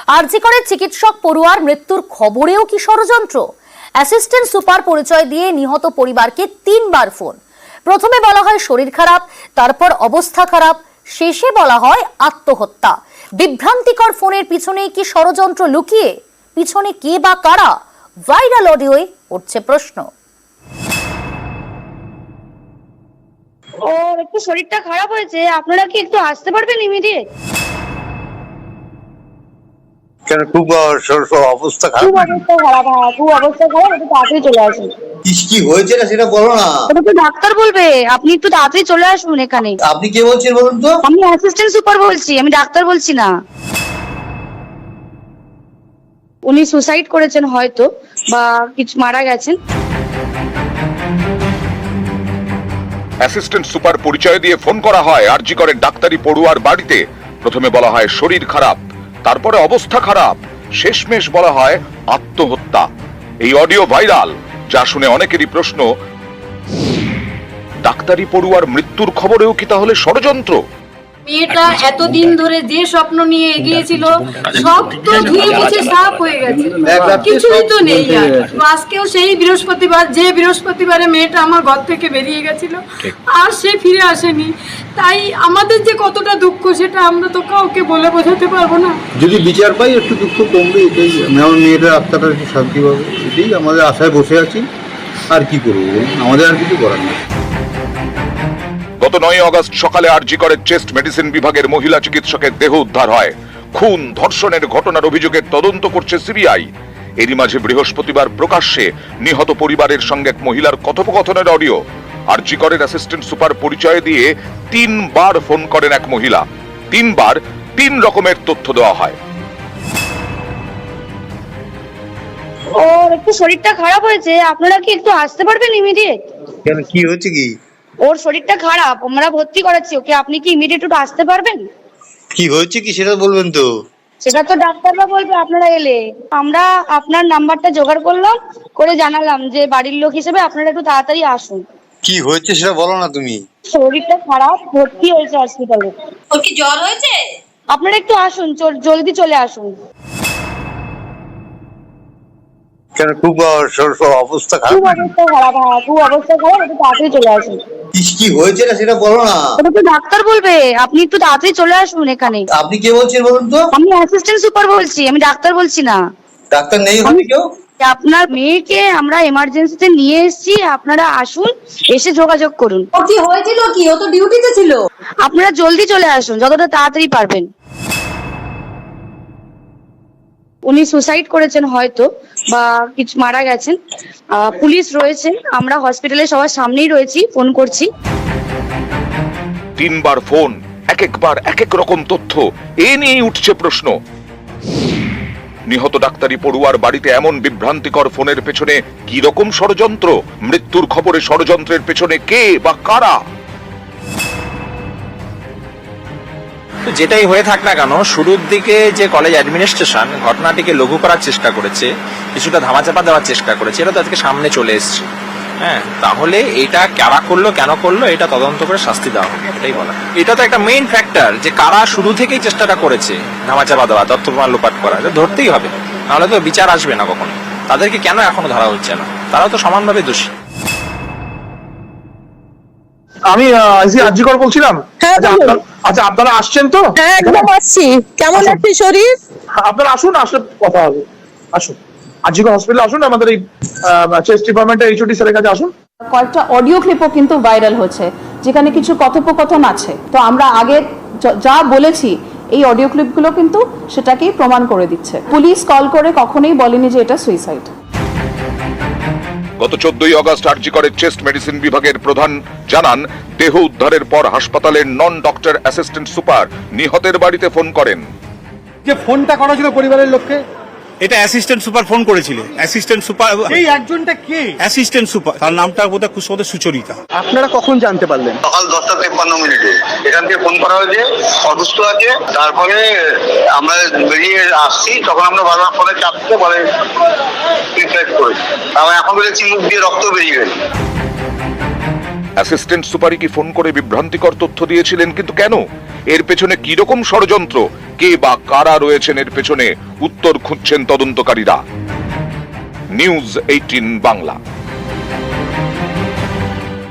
আরজি করে চিকিৎসক পড়ুয়ার মৃত্যুর খবরেও কি ষড়যন্ত্র? অ্যাসিস্ট্যান্ট সুপার পরিচয় দিয়ে নিহত পরিবারকে 3 বার ফোন। প্রথমে বলা হয় শরীর খারাপ, তারপর অবস্থা খারাপ, শেষে বলা হয় আত্মহত্যা। বিভ্রান্তিকর ফোনের পিছনে কি ষড়যন্ত্র লুকিয়ে? পিছনে কে বা কারা? ভাইরাল অডিওয়ে উঠছে প্রশ্ন। ওর একটু শরীরটা খারাপ হয়েছে, আপনারা কি একটু আসতে পারবেন ইমিডিয়েট? কেন খুব অবস্থা খারাপ? খুব অবস্থা খারাপ, হ্যাঁ খুব অবস্থা খারাপ, একটু তাড়াতাড়ি চলে আসুন। কি হয়েছে না সেটা বলো না। ওটা তো ডাক্তার বলবে, আপনি একটু তাড়াতাড়ি চলে আসুন এখানে। আপনি কে বলছেন বলুন তো? আমি অ্যাসিস্ট্যান্ট সুপার বলছি, আমি ডাক্তার বলছি না। উনি সুসাইড করেছেন হয়তো, বা কিছু মারা গেছেন। অ্যাসিস্ট্যান্ট সুপার পরিচয় দিয়ে ফোন করা হয় আরজি করে ডাক্তারি পড়ুয়ার বাড়িতে। প্রথমে বলা হয় শরীর খারাপ, তারপরে অবস্থা খারাপ, শেষমেশ বলা হয় আত্মহত্যা। এই অডিও ভাইরাল, যা শুনে অনেকেরই প্রশ্ন, ডাক্তারি পড়ুয়ার মৃত্যুর খবরেও কি তাহলে ষড়যন্ত্র? মেয়েটা এতদিন ধরে যে স্বপ্ন নিয়ে এগিয়েছিল সব তো ধুয়ে মুছে সাফ হয়ে গেছে, কিছুই তো নেই। আর আজকেও সেই বৃহস্পতিবার, যে বৃহস্পতিবারে মেয়েটা আমার ঘর থেকে বেরিয়ে গেছিল, আর সে ফিরে আসেনি। তাই আমাদের যে কতটা দুঃখ সেটা আমরা তো কাউকে বলে বোঝাতে পারবো না। যদি বিচার পাই একটু দুঃখ কমবে, এটাই আমার মেয়েটার আত্মাটা একটু শান্তি পাবে, এটাই আমাদের আশায় বসে আছি। আর কি করবো, আমাদের আর কিছু করার নেই। গত 9 আগস্ট সকালে আরজি করে চেস্ট মেডিসিন বিভাগের মহিলা চিকিৎসকের দেহ উদ্ধার হয়। খুন ধর্ষণের ঘটনার অভিযোগের তদন্ত করছে সিবিআই। এরই মাঝে বৃহস্পতিবার প্রকাশ্যে নিহত পরিবারের সঙ্গে এক মহিলার কথোপকথনের অডিও। আরজি করের অ্যাসিস্ট্যান্ট সুপার পরিচয় দিয়ে 3 বার ফোন করেন এক মহিলা। 3 বার 3 রকমের তথ্য দেওয়া হয়। ওর একটু শরীরটা খারাপ হয়েছে, আপনারা কি একটু আসতে পারবেন ইমিডিয়েট? কেন কি হয়েছে কি? ওর শরীরটা খারাপ, আমরা ভর্তি করাচ্ছি ওকে, আপনি কি ইমিডিয়েট একটু আসতে পারবেন? কি হয়েছে কি সেটা বলবেন তো? সেটা তো ডাক্তাররা বলবে আপনারা এলে। আমরা আপনার নাম্বারটা জোগাড় করলাম, করে জানালাম যে বাড়ির লোক হিসেবে আপনারা একটু তাড়াতাড়ি আসুন। কি হয়েছে সেটা বলো না তুমি। শরীরটা খারাপ, ভর্তি হয়েছে হসপিটালে। ওর কি জ্বর হয়েছে? আপনারা একটু আসুন, জলদি চলে আসুন। কেন খুব অবস্থা খারাপ? খুব অবস্থা খারাপ, হ্যাঁ খুব অবস্থা খারাপ, একটু তাড়াতাড়ি চলে আসুন। কি হয়েছে না সেটা বলো না। ওটা তো ডাক্তার বলবে, আপনি একটু তাড়াতাড়ি চলে আসুন এখানে। আপনি কে বলছেন বলুন তো? আমি অ্যাসিস্ট্যান্ট সুপার বলছি, আমি ডাক্তার বলছি না। ডাক্তার নেই হবে কেউ? আপনার মেয়েকে আমরা এমার্জেন্সিতে নিয়ে এসেছি, আপনারা আসুন, এসে যোগাযোগ করুন। ও কি হয়েছিল কি? ও তো ডিউটিতে ছিল। আপনারা জলদি চলে আসুন, যতটা তাড়াতাড়ি পারবেন। উনি সুসাইড করেছেন হয়তো, বা কিছু মারা গেছেন। পুলিশ রয়েছে, আমরা হসপিটালে সবার সামনেই রয়েছি, ফোন করছি। 3 বার ফোন, একবার এক এক রকম তথ্য, এ নিয়েই উঠছে প্রশ্ন। নিহত ডাক্তারি পড়ুয়ার বাড়িতে এমন বিভ্রান্তিকর ফোনের পেছনে কি রকম ষড়যন্ত্র? মৃত্যুর খবরে ষড়যন্ত্রের পেছনে কে বা কারা? যেটাই হয়ে থাক না কেন, শুরুর দিকে যে কলেজ অ্যাডমিনিস্ট্রেশন ঘটনাটিকে লঘু করার চেষ্টা করেছে, কিছুটা ধামাচাপা দেওয়ার চেষ্টা করেছে, এটা তো আজকে সামনে চলে এসছে। হ্যাঁ, তাহলে এটা কারা করলো, কেন করলো, এটা তদন্ত করে শাস্তি দেওয়া হবে, এটাই বলা। এটা তো একটা মেইন ফ্যাক্টর, যে কারা শুরু থেকেই চেষ্টাটা করেছে ধামাচাপা দেওয়া, তথ্য প্রমাণ লোপাট করা, এটা ধরতেই হবে, নাহলে তো বিচার আসবে না কখনো। তাদেরকে কেন এখনো ধরা হচ্ছে না? তারাও তো সমানভাবে দোষী। আমি আরজিকর বলছিলাম। আচ্ছা, আপনারা আসছেন তো? হ্যাঁ, একদম আসছি। কেমন আছে শরীর? আপনারা আসুন, আসলে কথা হবে। আসুন, আরজিকর হসপিটালে আসুন, আমাদের এই চেস্ট ডিপার্টমেন্টের এইচওডি স্যারের কাছে আসুন। কয়েকটা অডিও ক্লিপও কিন্তু ভাইরাল হচ্ছে, যেখানে কিছু কথোপকথন আছে। তো আমরা আগে যা বলেছি, এই অডিও ক্লিপগুলো কিন্তু সেটাকেই প্রমাণ করে দিচ্ছে। পুলিশ কল করে কখনোই বলেনি যে এটা সুইসাইড। গত 14 আগস্ট আরজি করে চেস্ট মেডিসিন বিভাগের প্রধান জানান, দেহ উদ্ধারের পর হাসপাতালের নন ডক্টর অ্যাসিস্ট্যান্ট সুপার নিহতের বাড়িতে ফোন করেন। যে ফোনটা করা ছিল পরিবারের লোককে, এটা অ্যাসিস্ট্যান্ট সুপার ফোন করেছিল। অ্যাসিস্ট্যান্ট সুপার, এই একজনটা কে? অ্যাসিস্ট্যান্ট সুপার, তার নামটা বোধহয় কুশোদের সুচরিতা। আপনারা কখন জানতে পারলেন? সকাল 10:53 এখান থেকে ফোন করা হয়েছে অসুস্থ আছে। তারপরে আমরা বেরিয়ে আসছি, তখন আমরা বারবার ফোনে চাপতে বলে সুইসাইড করেছি। আমরা এখন বলেছি মুখ দিয়ে রক্ত বেরিয়ে গেছে। অ্যাসিস্ট্যান্ট সুপারই কি ফোন করে বিভ্রান্তিকর তথ্য দিয়েছিলেন? কিন্তু কেন? এর পেছনে কি রকম ষড়যন্ত্র, কে বা কারা রয়েছেন এর পেছনে, উত্তর খুঁজছেন তদন্তকারীরা। নিউজ 18 বাংলা।